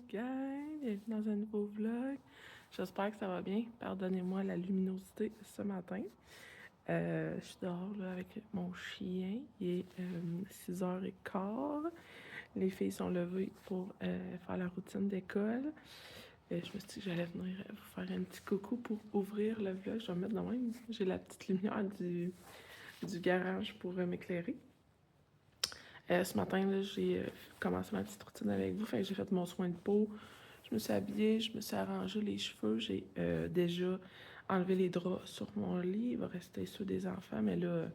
gang! Bienvenue dans un nouveau vlog. J'espère que ça va bien. Pardonnez-moi la luminosité ce matin. Je suis dehors là, avec mon chien. Il est 6h15. Les filles sont levées pour faire la routine d'école. Je me suis dit que j'allais venir vous faire un petit coucou pour ouvrir le vlog. Je vais me mettre de même. J'ai la petite lumière du garage pour m'éclairer. Ce matin, j'ai commencé ma petite routine avec vous. Fait que j'ai fait mon soin de peau. Je me suis habillée, je me suis arrangé les cheveux. J'ai déjà enlevé les draps sur mon lit. Il va rester ceux des enfants, mais là,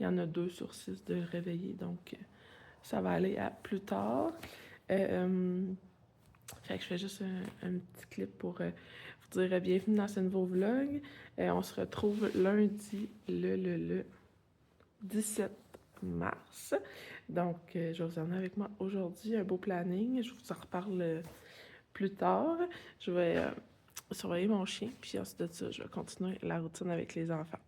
il y en a 2 sur 6 de réveiller. Donc, ça va aller à plus tard. Fait que je fais juste un petit clip pour vous dire bienvenue dans ce nouveau vlog. On se retrouve lundi, le 17 mars. Donc, je vais vous emmener avec moi aujourd'hui un beau planning. Je vous en reparle plus tard. Je vais surveiller mon chien, puis ensuite de ça, je vais continuer la routine avec les enfants.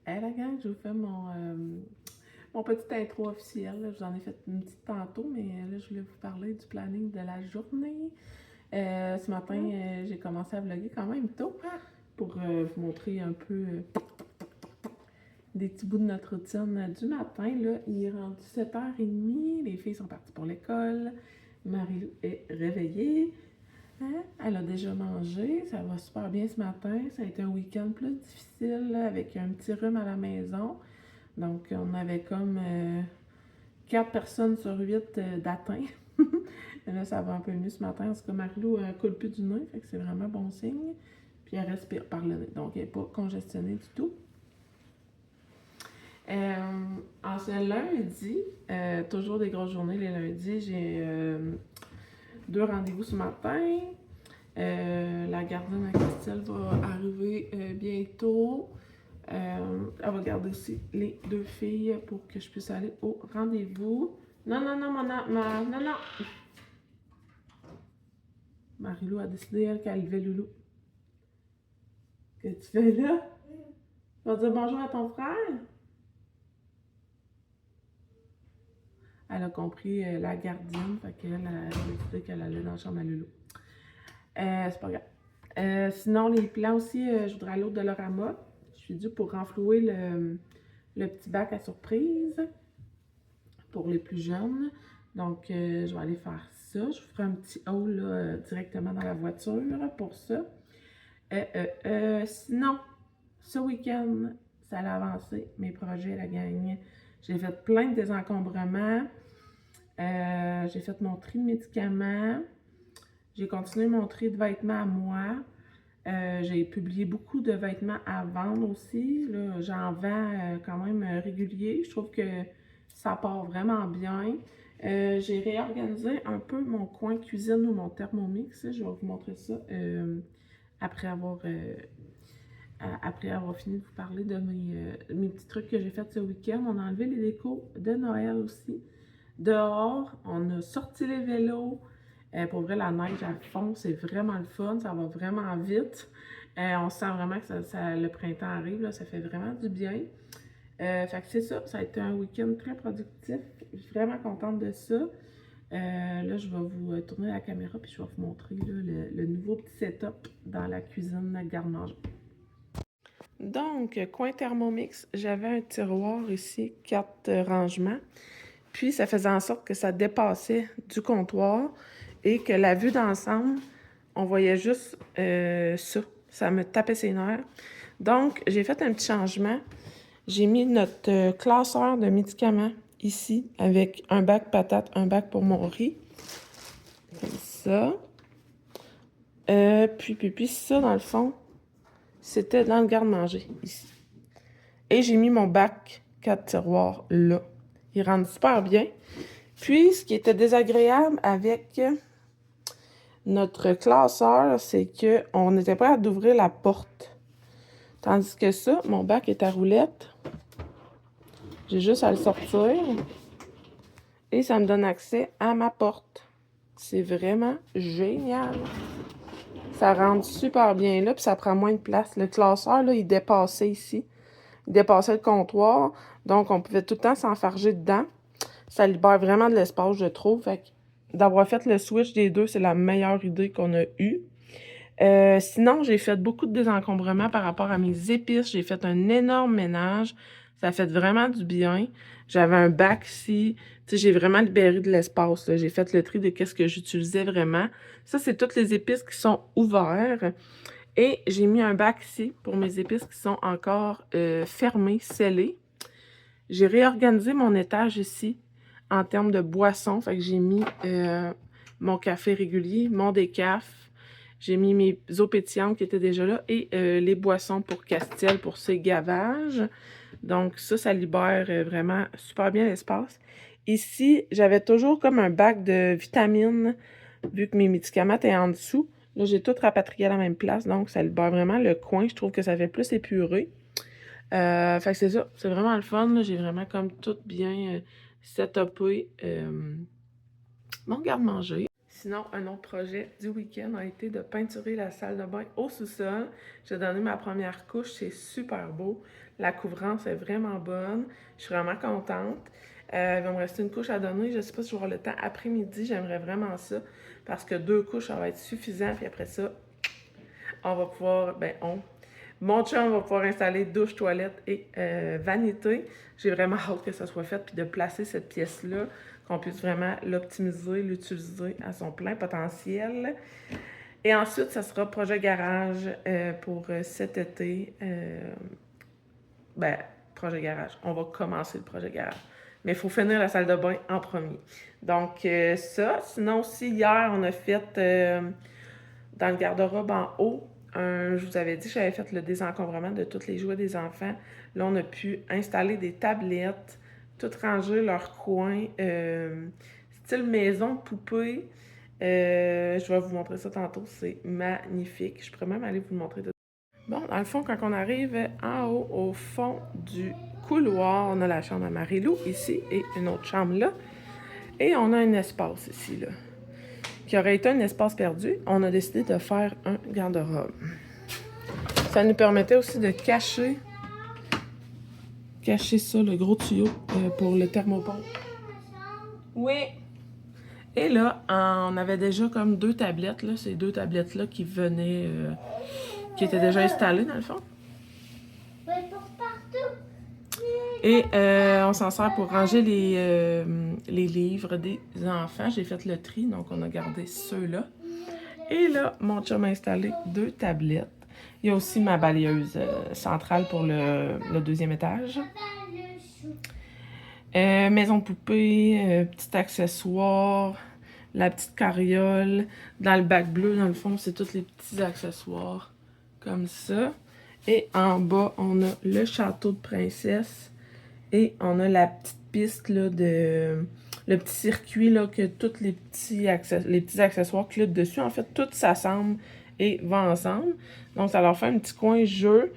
Hey la gang, je vous fais mon petit intro officiel. Je vous en ai fait une petite tantôt, mais là, je voulais vous parler du planning de la journée. Ce matin, j'ai commencé à vlogger quand même tôt pour vous montrer un peu des petits bouts de notre routine du matin. Là, il est rendu 7h30, les filles sont parties pour l'école, Marie-Lou est réveillée. Hein? Elle a déjà mangé, ça va super bien ce matin. Ça a été un week-end plus difficile là, avec un petit rhume à la maison. Donc, on avait comme 4 personnes sur 8 d'atteints. Là, ça va un peu mieux ce matin. En tout cas, Marie-Lou ne coule plus du nez, fait que c'est vraiment bon signe. Puis elle respire par le nez, donc elle n'est pas congestionnée du tout. En ce lundi, toujours des grosses journées les lundis, j'ai 2 rendez-vous ce matin. La gardienne à Christelle va arriver bientôt. Elle va garder aussi les 2 filles pour que je puisse aller au rendez-vous. Non, non, non, non, non. Marie-Lou a décidé, elle, qu'elle levait Loulou. Qu'est-ce que tu fais là? Tu vas dire bonjour à ton frère? Elle a compris la gardienne, fait qu'elle a décidé qu'elle allait dans la chambre à Loulou. C'est pas grave. Sinon, les plans aussi, je voudrais aller au Dolorama. Je suis due pour renflouer le petit bac à surprise pour les plus jeunes. Donc, je vais aller faire ça. Je vous ferai un petit haul là, directement dans la voiture pour ça. Sinon, ce week-end, ça a avancé. Mes projets, la gang. J'ai fait plein de désencombrements. J'ai fait mon tri de médicaments. J'ai continué mon tri de vêtements à moi. J'ai publié beaucoup de vêtements à vendre aussi. J'en vends quand même régulier. Je trouve que ça part vraiment bien. J'ai réorganisé un peu mon coin cuisine ou mon Thermomix. Je vais vous montrer ça après avoir fini de vous parler de mes petits trucs que j'ai fait ce week-end. On a enlevé les décos de Noël aussi. Dehors, on a sorti les vélos. Pour vrai, la neige à fond, c'est vraiment le fun, ça va vraiment vite. On sent vraiment que le printemps arrive, là, ça fait vraiment du bien. Fait que c'est ça, ça a été un week-end très productif. Je suis vraiment contente de ça. Là, je vais vous tourner la caméra puis je vais vous montrer là, le nouveau petit setup dans la cuisine garde-manger. Donc, coin Thermomix, j'avais un tiroir ici, 4 rangements. Puis, ça faisait en sorte que ça dépassait du comptoir et que la vue d'ensemble, on voyait juste ça. Ça me tapait ses nerfs. Donc, j'ai fait un petit changement. J'ai mis notre classeur de médicaments ici avec un bac patate, un bac pour mon riz. Comme ça. Puis ça, dans le fond, c'était dans le garde-manger, ici. Et j'ai mis mon bac 4 tiroirs là. Il rentre super bien. Puis, ce qui était désagréable avec notre classeur, c'est qu'on n'était pas à d'ouvrir la porte. Tandis que ça, mon bac est à roulette. J'ai juste à le sortir. Et ça me donne accès à ma porte. C'est vraiment génial. Ça rentre super bien là, puis ça prend moins de place. Le classeur, là, il dépassait ici. Il dépassait le comptoir. Donc, on pouvait tout le temps s'enfarger dedans. Ça libère vraiment de l'espace, je trouve. Fait que d'avoir fait le switch des deux, c'est la meilleure idée qu'on a eue. Sinon, j'ai fait beaucoup de désencombrement par rapport à mes épices. J'ai fait un énorme ménage. Ça a fait vraiment du bien. J'avais un bac ici. Tu sais, j'ai vraiment libéré de l'espace. J'ai fait le tri de qu'est-ce que j'utilisais vraiment. Ça, c'est toutes les épices qui sont ouvertes. Et j'ai mis un bac ici pour mes épices qui sont encore fermées, scellées. J'ai réorganisé mon étage ici en termes de boissons. Fait que j'ai mis mon café régulier, mon décaf. J'ai mis mes eaux pétillantes qui étaient déjà là et les boissons pour Castiel pour ses gavages. Donc ça libère vraiment super bien l'espace. Ici, j'avais toujours comme un bac de vitamines vu que mes médicaments étaient en dessous. Là, j'ai tout rapatrié à la même place, donc ça libère vraiment le coin. Je trouve que ça fait plus épuré. Fait que c'est ça, c'est vraiment le fun. J'ai vraiment comme tout bien setupé mon garde-manger. Sinon, un autre projet du week-end a été de peinturer la salle de bain au sous-sol. J'ai donné ma première couche, c'est super beau. La couvrance est vraiment bonne. Je suis vraiment contente. Il va me rester une couche à donner. Je ne sais pas si je vais avoir le temps après-midi. J'aimerais vraiment ça. Parce que 2 couches, ça va être suffisant. Puis après ça, on va pouvoir, mon chum va pouvoir installer douche, toilette et vanité. J'ai vraiment hâte que ça soit fait, puis de placer cette pièce-là, qu'on puisse vraiment l'optimiser, l'utiliser à son plein potentiel. Et ensuite, ça sera projet garage pour cet été. Projet garage. On va commencer le projet garage. Mais il faut finir la salle de bain en premier. Donc, ça. Sinon, aussi, hier, on a fait dans le garde-robe en haut, je vous avais dit que j'avais fait le désencombrement de tous les jouets des enfants. Là, on a pu installer des tablettes, tout ranger leur coin, style maison poupée. Je vais vous montrer ça tantôt, c'est magnifique. Je pourrais même aller vous le montrer. Bon, dans le fond, quand on arrive en haut, au fond du couloir, on a la chambre à Marie-Lou ici et une autre chambre là. Et on a un espace ici, là, qui aurait été un espace perdu. On a décidé de faire un garde-robe. Ça nous permettait aussi de cacher ça, le gros tuyau pour le thermopompe. Oui. Et là, on avait déjà comme 2 tablettes, là, ces 2 tablettes-là qui venaient, qui étaient déjà installées dans le fond. Et on s'en sert pour ranger les livres des enfants. J'ai fait le tri, donc on a gardé ceux-là. Et là, mon chum a installé 2 tablettes. Il y a aussi ma balayeuse centrale pour le 2e étage. Maison poupée, petit accessoire, la petite carriole. Dans le bac bleu, dans le fond, c'est tous les petits accessoires comme ça. Et en bas, on a le château de princesse. Et on a la petite piste là, le petit circuit là, que tous les petits accessoires clipent dessus. En fait, tout s'assemble et va ensemble. Donc, ça leur fait un petit coin jeu.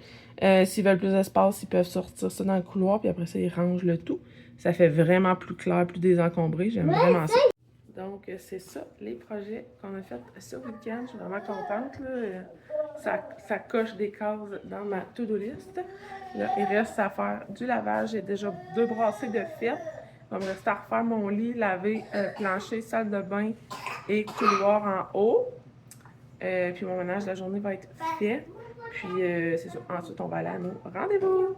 S'ils veulent plus d'espace, ils peuvent sortir ça dans le couloir. Puis après ça, ils rangent le tout. Ça fait vraiment plus clair, plus désencombré. J'aime vraiment ça. Donc, c'est ça, les projets qu'on a fait ce week-end. Je suis vraiment contente. Là. Ça coche des cases dans ma to-do list. Là, il reste à faire du lavage. J'ai déjà 2 brassées de fête. Il va me rester à refaire mon lit, laver plancher, salle de bain et couloir en haut. Puis mon ménage de la journée va être fait. Puis, c'est ça. Ensuite, on va aller à nos rendez-vous.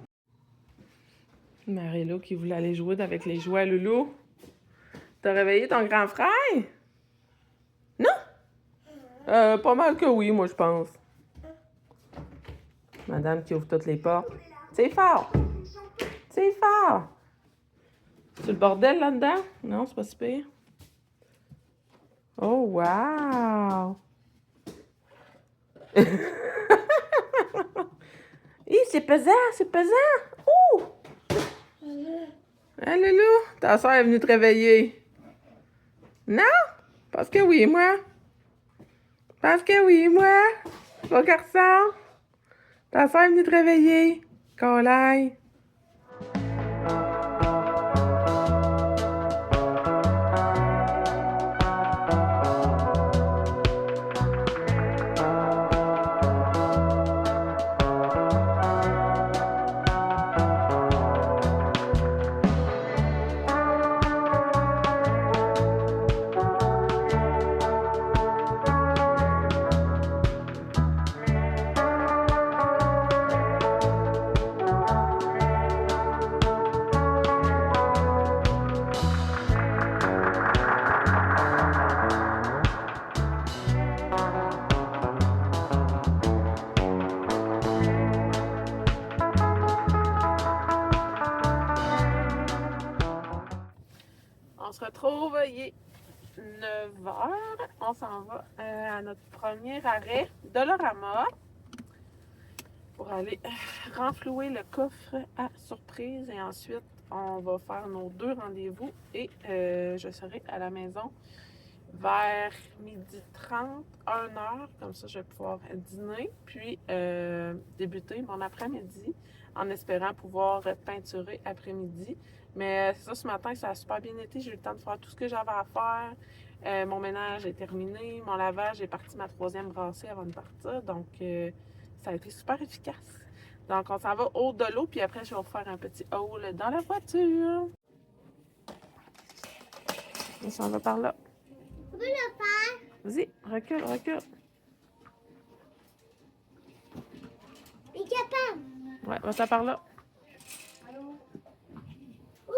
Marie-Lou qui voulait aller jouer avec les jouets à Loulou. T'as réveillé ton grand frère? Non? Pas mal que oui, moi, je pense. Madame qui ouvre toutes les portes. C'est fort! C'est fort! C'est le bordel là-dedans? Non, c'est pas si pire. Oh, wow! Il c'est pesant, c'est pesant! Ouh! Hein, Loulou? Ta soeur est venue te réveiller. Non? Parce que oui, moi. Parce que oui, moi. Mon garçon. Ta soeur est venue te réveiller. Qu'on aille. On se retrouve, il est 9h. On s'en va à notre premier arrêt Dollarama pour aller renflouer le coffre à surprise. Et ensuite, on va faire nos 2 rendez-vous et je serai à la maison vers 12h30, 1h. Comme ça, je vais pouvoir dîner puis débuter mon après-midi en espérant pouvoir peinturer après-midi. Mais c'est ça, ce matin, ça a super bien été. J'ai eu le temps de faire tout ce que j'avais à faire. Mon ménage est terminé. Mon lavage est parti ma 3e brassée avant de partir. Donc, ça a été super efficace. Donc, on s'en va au de l'eau. Puis après, je vais vous faire un petit haul dans la voiture. On s'en va par là. On peut le faire. Vas-y, recule, recule. Il est capable. Ouais, va-t'en par là. Où?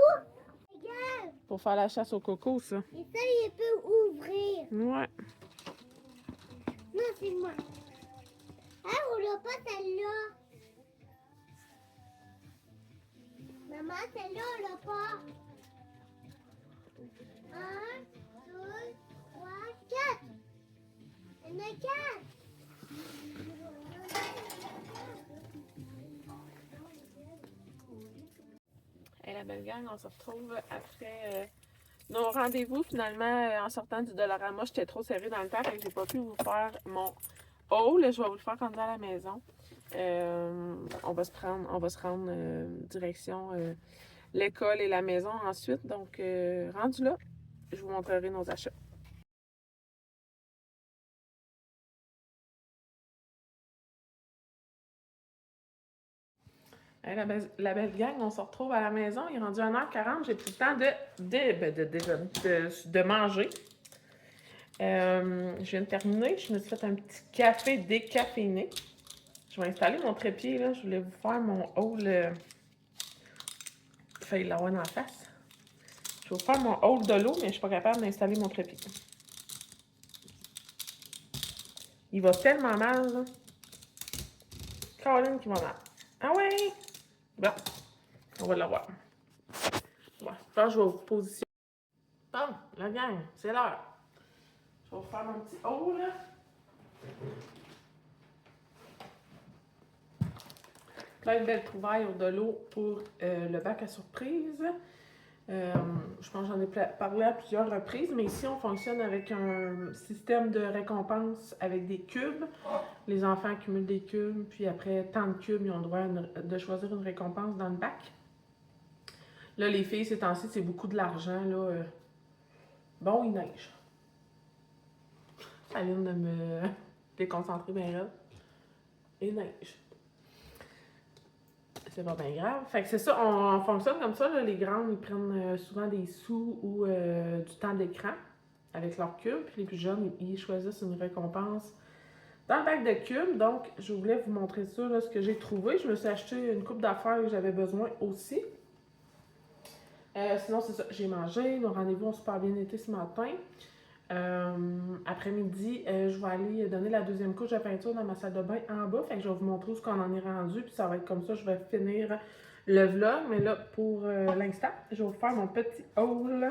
Regarde. Pour faire la chasse au coco, ça. Et ça, il peut ouvrir. Ouais. Non, c'est moi. Ah, on l'a pas celle-là. Maman, celle-là, on l'a pas. 1, 2, 3, 4. Il y en a 4. Et la belle gang, on se retrouve après nos rendez-vous. Finalement, en sortant du Dollarama, j'étais trop serrée dans le temps et j'ai pas pu vous faire mon haul. Je vais vous le faire quand on est à la maison. On va se rendre direction l'école et la maison ensuite. Donc, rendu là, je vous montrerai nos achats. Hey, la belle gang, on se retrouve à la maison. Il est rendu 1h40. J'ai pris le temps de manger. Je viens de terminer. Je me suis fait un petit café décaféiné. Je vais installer mon trépied. Là. Je voulais vous faire mon haul. Failli l'avoir dans la face. Je vais vous faire mon haul de l'eau, mais je ne suis pas capable d'installer mon trépied. Il va tellement mal, là. Caroline qui va mal. Ah ouais! Bon, on va l'avoir. Ouais, je pense que je vais vous positionner. Bon, la gang, c'est l'heure. Je vais vous faire mon petit haul, là. Plein de belles trouvailles au de l'eau pour le bac à surprise. Je pense que j'en ai parlé à plusieurs reprises, mais ici, on fonctionne avec un système de récompense avec des cubes. Les enfants accumulent des cubes, puis après tant de cubes, ils ont le droit de choisir une récompense dans le bac. Là, les filles, ces temps-ci, c'est beaucoup de l'argent, là. Bon, il neige. Ça vient de me déconcentrer bien là. Il neige. C'est pas bien grave. Fait que c'est ça, on fonctionne comme ça. Là. Les grandes, ils prennent souvent des sous ou du temps d'écran avec leur cube. Puis les plus jeunes, ils choisissent une récompense dans le bac de cubes. Donc, je voulais vous montrer ça, là, ce que j'ai trouvé. Je me suis acheté une coupe d'affaires que j'avais besoin aussi. Sinon, c'est ça. J'ai mangé. Nos rendez-vous ont super bien été ce matin. Après-midi, je vais aller donner la 2e couche de peinture dans ma salle de bain en bas. Fait que je vais vous montrer où on en est rendu. Puis ça va être comme ça, je vais finir le vlog. Mais là, pour l'instant, je vais vous faire mon petit haul.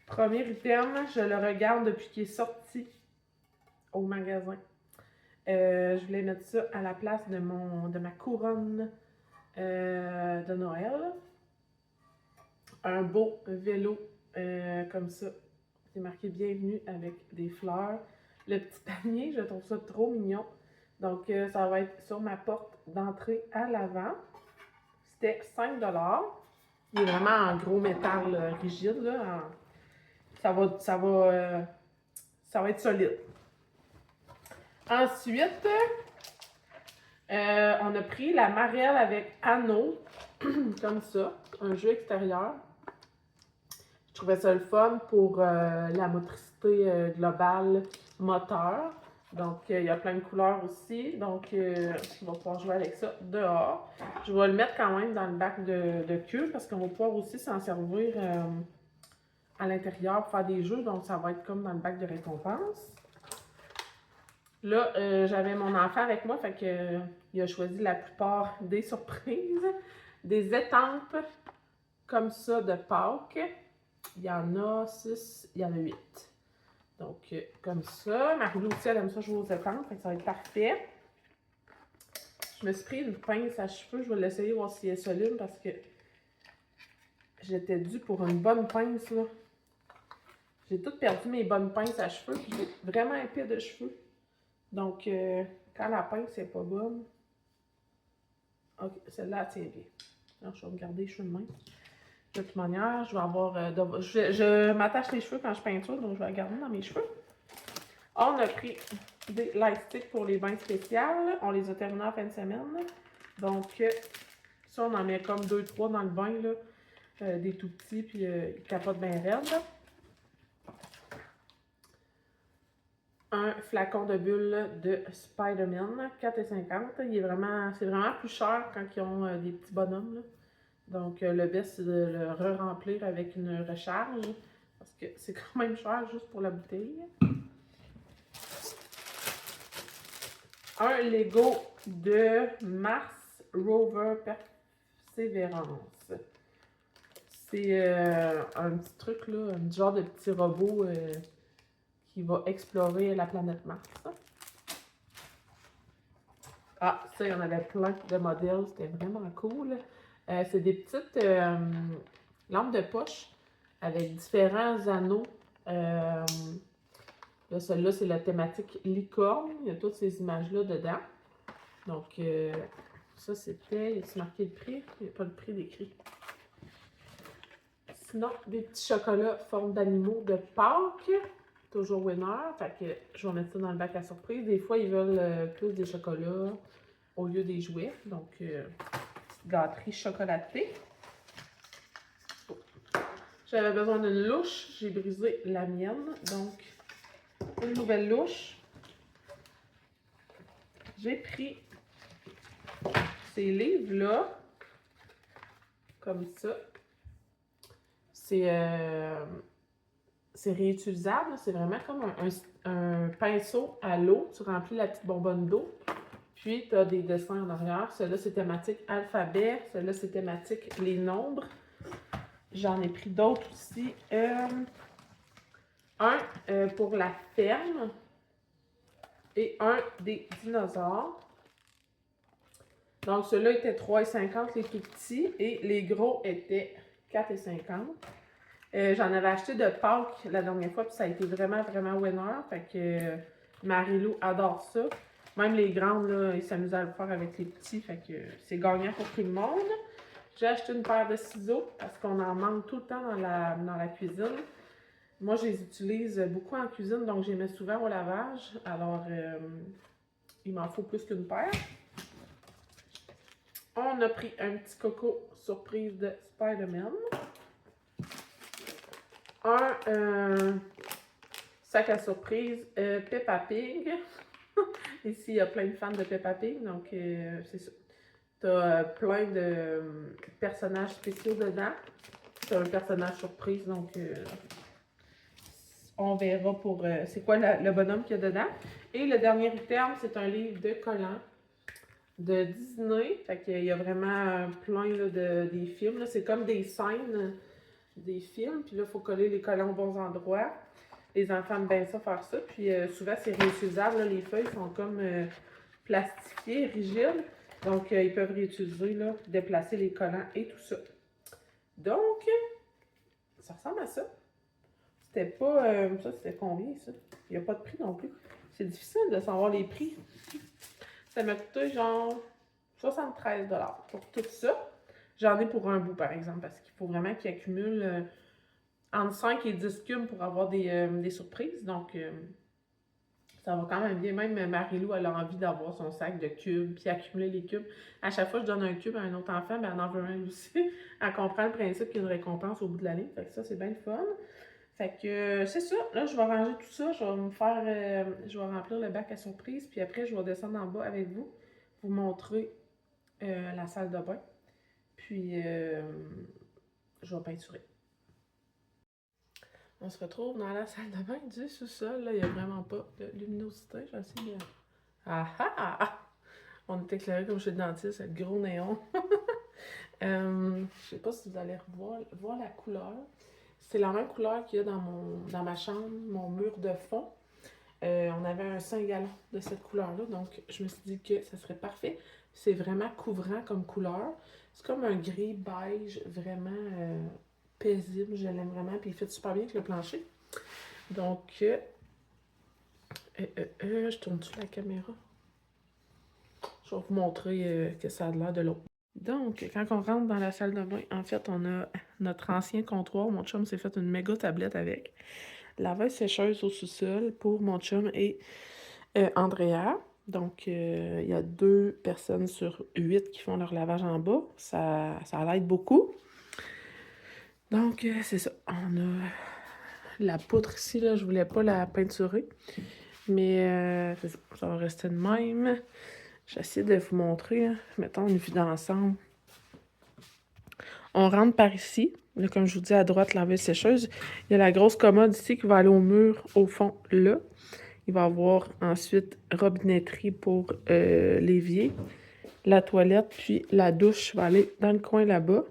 Premier item, je le regarde depuis qu'il est sorti au magasin. Je voulais mettre ça à la place de ma couronne de Noël. Un beau vélo comme ça. C'est marqué bienvenue avec des fleurs. Le petit panier, je trouve ça trop mignon. Donc, ça va être sur ma porte d'entrée à l'avant. C'était 5 $. Il est vraiment en gros métal rigide. Là, ça va être solide. Ensuite, on a pris la marelle avec anneau, comme ça, un jeu extérieur. Je trouvais ça le fun pour la motricité globale moteur. Donc, il y a plein de couleurs aussi. Donc, on va pouvoir jouer avec ça dehors. Je vais le mettre quand même dans le bac de queue parce qu'on va pouvoir aussi s'en servir à l'intérieur pour faire des jeux. Donc, ça va être comme dans le bac de récompense. Là, j'avais mon enfant avec moi, fait que il a choisi la plupart des surprises. Des étampes comme ça de Pâques. Il y en a 6, il y en a 8. Donc, comme ça. Marie-Lou aussi, elle aime ça jouer aux étampes, fait que ça va être parfait. Je me suis pris une pince à cheveux. Je vais l'essayer, voir si elle est solide, parce que j'étais due pour une bonne pince, là. J'ai tout perdu mes bonnes pinces à cheveux, puis j'ai vraiment épais de cheveux. Donc, quand la pince n'est pas bonne... Ok, celle-là, elle tient bien. Alors, je vais me garder les cheveux de main. De toute manière, je vais avoir... je m'attache les cheveux quand je peinture, donc je vais la garder dans mes cheveux. On a pris des light sticks pour les bains spéciales. On les a terminés en fin de semaine. Donc, ça, on en met comme 2-3 dans le bain, là. Des tout petits, puis ils capotent bien raide. Un flacon de bulles de Spider-Man, 4,50 $. C'est vraiment plus cher quand ils ont des petits bonhommes, là. Donc, le best, c'est de le re-remplir avec une recharge, parce que c'est quand même cher juste pour la bouteille. Un Lego de Mars Rover Perseverance. C'est un petit truc, là, un genre de petit robot qui va explorer la planète Mars. Ah, ça, il y en avait plein de modèles, c'était vraiment cool. C'est des petites lampes de poche avec différents anneaux. Là, celle-là, c'est la thématique licorne. Il y a toutes ces images-là dedans. Donc, ça, c'était... Y a-t-il marqué le prix? Il n'y a pas le prix décrit. Sinon, des petits chocolats forme d'animaux de Pâques. Toujours winner. Fait que je vais mettre ça dans le bac à surprise. Des fois, ils veulent plus des chocolats au lieu des jouets. Donc, petite gâterie chocolatée. J'avais besoin d'une louche. J'ai brisé la mienne. Donc, une nouvelle louche. J'ai pris ces livres-là. Comme ça. C'est réutilisable. C'est vraiment comme un pinceau à l'eau. Tu remplis la petite bonbonne d'eau. Puis, tu as des dessins en arrière. Celui-là, c'est thématique alphabet. Celui-là, c'est thématique les nombres. J'en ai pris d'autres aussi. Un pour la ferme. Et un des dinosaures. Donc, ceux-là étaient 3,50 $, les tout petits. Et les gros étaient 4,50 $. J'en avais acheté de Pâques la dernière fois, puis ça a été vraiment, vraiment winner. Fait que Marie-Lou adore ça. Même les grandes, là, ils s'amusent à le faire avec les petits. Fait que c'est gagnant pour tout le monde. J'ai acheté une paire de ciseaux parce qu'on en manque tout le temps dans la cuisine. Moi, je les utilise beaucoup en cuisine, donc je les mets souvent au lavage. Alors, il m'en faut plus qu'une paire. On a pris un petit coco surprise de Spider-Man. Un sac à surprise Peppa Pig. Ici, il y a plein de fans de Peppa Pig, donc c'est ça. Tu as plein de personnages spéciaux dedans. Tu as un personnage surprise, donc on verra pour c'est quoi le bonhomme qu'il y a dedans. Et le dernier item, c'est un livre de collants de Disney. Fait qu'il y a vraiment plein là, des films. C'est comme des scènes des films. Puis là, il faut coller les collants aux bons endroits. Les enfants aiment bien ça faire ça. Puis souvent, c'est réutilisable. Là, les feuilles sont comme plastifiées, rigides. Donc, ils peuvent réutiliser, là, déplacer les collants et tout ça. Donc, ça ressemble à ça. C'était pas... ça, c'était combien, ça? Il n'y a pas de prix non plus. C'est difficile de savoir les prix. Ça m'a coûté genre 73 $ pour tout ça. J'en ai pour un bout, par exemple, parce qu'il faut vraiment qu'ils accumulent entre 5 et 10 cubes pour avoir des surprises. Donc, ça va quand même bien. Même Marie-Lou, elle a envie d'avoir son sac de cubes, puis accumuler les cubes. À chaque fois que je donne un cube à un autre enfant, ben, elle en veut un aussi. Elle comprend le principe qu'il y a une récompense au bout de la ligne. Fait que ça, c'est bien le fun. Fait que c'est ça. Là, je vais ranger tout ça. Je vais me faire... je vais remplir le bac à surprise. Puis après, je vais descendre en bas avec vous. Vous montrer la salle de bain. Puis, je vais peinturer. On se retrouve dans la salle de bain du sous-sol. Là, il n'y a vraiment pas de luminosité. Je vais essayer de... Ah ah! On est éclairé comme chez le dentiste, avec gros néon. Je sais pas si vous allez voir la couleur. C'est la même couleur qu'il y a dans ma chambre, mon mur de fond. On avait un 5 gallons de cette couleur-là, donc je me suis dit que ça serait parfait. C'est vraiment couvrant comme couleur. C'est comme un gris beige, vraiment paisible. Je l'aime vraiment, puis il fait super bien avec le plancher. Donc, je tourne-tu la caméra? Je vais vous montrer que ça a l'air de l'eau. Donc, quand on rentre dans la salle de bain, en fait, on a notre ancien comptoir. Mon chum s'est fait une méga tablette avec. Laveuse sécheuse au sous-sol pour mon chum et Andrea. Donc, il y a 2 personnes sur 8 qui font leur lavage en bas. Ça l'aide beaucoup. Donc, c'est ça. On a la poutre ici, là. Je voulais pas la peinturer. Mais c'est ça. Ça va rester de même. J'essaie de vous montrer. Hein. Mettons une vue d'ensemble. On rentre par ici. Là, comme je vous dis, à droite, laveuse sécheuse. Il y a la grosse commode ici qui va aller au mur, au fond, là. Il va y avoir ensuite robinetterie pour l'évier, la toilette, puis la douche va aller dans le coin là-bas.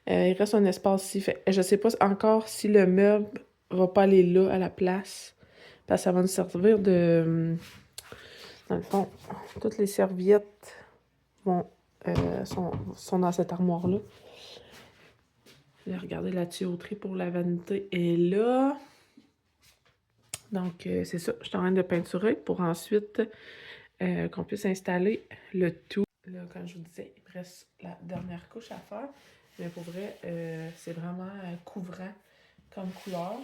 Il reste un espace ici. Fait, je ne sais pas encore si le meuble va pas aller là, à la place, parce que ça va nous servir de... Dans le fond, toutes les serviettes sont dans cette armoire-là. Regardez, la tuyauterie pour la vanité est là. Donc, c'est ça. Je suis en train de peinturer pour ensuite qu'on puisse installer le tout. Là, comme je vous disais, il me reste la dernière couche à faire. Mais pour vrai, c'est vraiment couvrant comme couleur.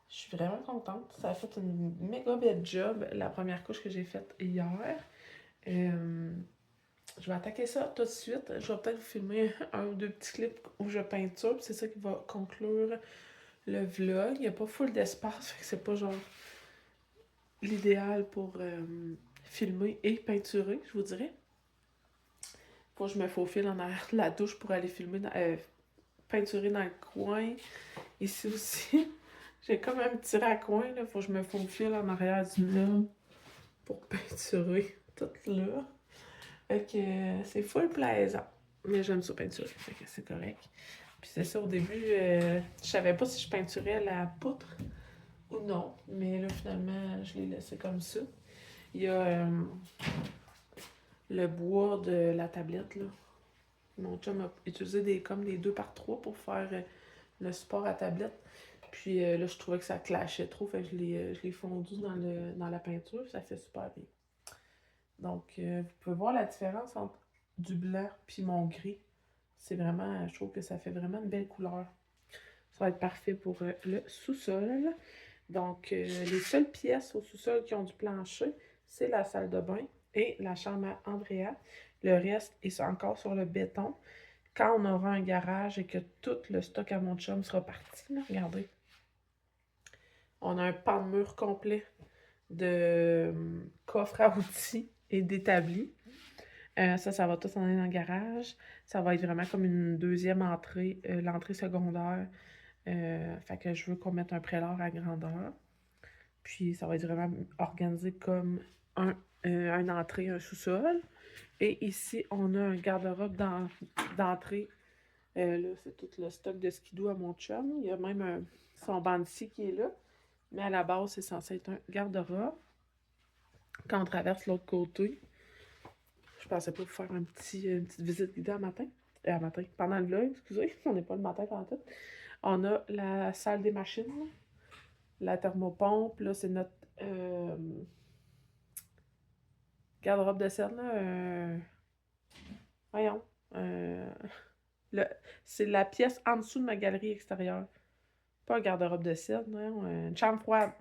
Je suis vraiment contente. Ça a fait une méga belle job, la première couche que j'ai faite hier. Je vais attaquer ça tout de suite. Je vais peut-être vous filmer un ou 2 petits clips où je peinture. C'est ça qui va conclure le vlog. Il n'y a pas full d'espace, fait que c'est pas genre l'idéal pour filmer et peinturer, je vous dirais. Faut que je me faufile en arrière de la douche pour aller filmer, peinturer dans le coin. Ici aussi, j'ai comme un petit raccoin, là. Faut que je me faufile en arrière du meuble pour peinturer tout là. Fait que c'est full plaisant. Mais j'aime ça peinturer, fait que c'est correct. Puis c'est ça, au début, je savais pas si je peinturais la poutre ou non. Mais là, finalement, je l'ai laissé comme ça. Il y a le bois de la tablette, là. Mon chum a utilisé comme des 2x3 pour faire le support à tablette. Puis là, je trouvais que ça clashait trop, fait que je l'ai fondu dans la peinture. Ça fait super bien. Donc, vous pouvez voir la différence entre du blanc puis mon gris. C'est vraiment, je trouve que ça fait vraiment une belle couleur. Ça va être parfait pour le sous-sol. Donc, les seules pièces au sous-sol qui ont du plancher, c'est la salle de bain et la chambre à Andrea. Le reste est encore sur le béton. Quand on aura un garage et que tout le stock à mon chum sera parti, là, regardez. On a un pan de mur complet de coffres à outils et d'établis. Ça va tout en aller dans le garage. Ça va être vraiment comme une deuxième entrée, l'entrée secondaire. Fait que je veux qu'on mette un prélat à grandeur. Puis ça va être vraiment organisé comme une entrée, un sous-sol. Et ici, on a un garde-robe d'entrée. Là, c'est tout le stock de skidoo à mon chum. Il y a même son banc ici qui est là. Mais à la base, c'est censé être un garde-robe. Quand on traverse l'autre côté, je pensais pas vous faire une petite visite guidée pendant le vlog, excusez, on n'est pas le matin pendant tout. On a la salle des machines, là, la thermopompe, là, c'est notre garde-robe de scène, là, voyons, c'est la pièce en dessous de ma galerie extérieure. Pas un garde-robe de scène, voyons, une chambre froide.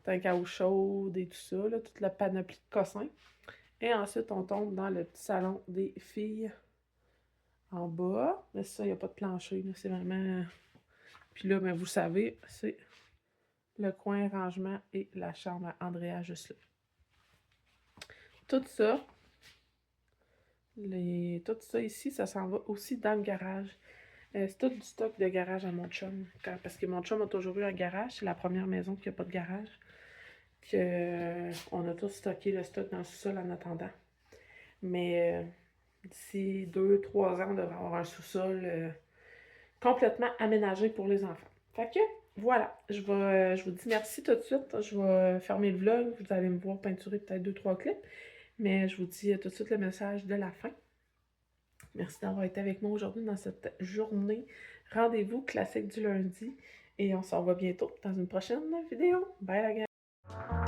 Tank à eau chaude et tout ça, là, toute la panoplie de cossins. Et ensuite, on tombe dans le petit salon des filles en bas. Mais ça, il n'y a pas de plancher, c'est vraiment... Puis là, ben, vous savez, c'est le coin rangement et la chambre à Andrea juste là. Tout ça, tout ça ici, ça s'en va aussi dans le garage. C'est tout du stock de garage à mon chum. Parce que mon chum a toujours eu un garage. C'est la première maison qui n'a pas de garage. On a tous stocké le stock dans le sous-sol en attendant. Mais d'ici 2-3 ans, on devrait avoir un sous-sol complètement aménagé pour les enfants. Fait que, voilà. Je vous dis merci tout de suite. Je vais fermer le vlog. Vous allez me voir peinturer peut-être 2-3 clips. Mais je vous dis tout de suite le message de la fin. Merci d'avoir été avec moi aujourd'hui dans cette journée. Rendez-vous classique du lundi. Et on se revoit bientôt dans une prochaine vidéo. Bye la gang!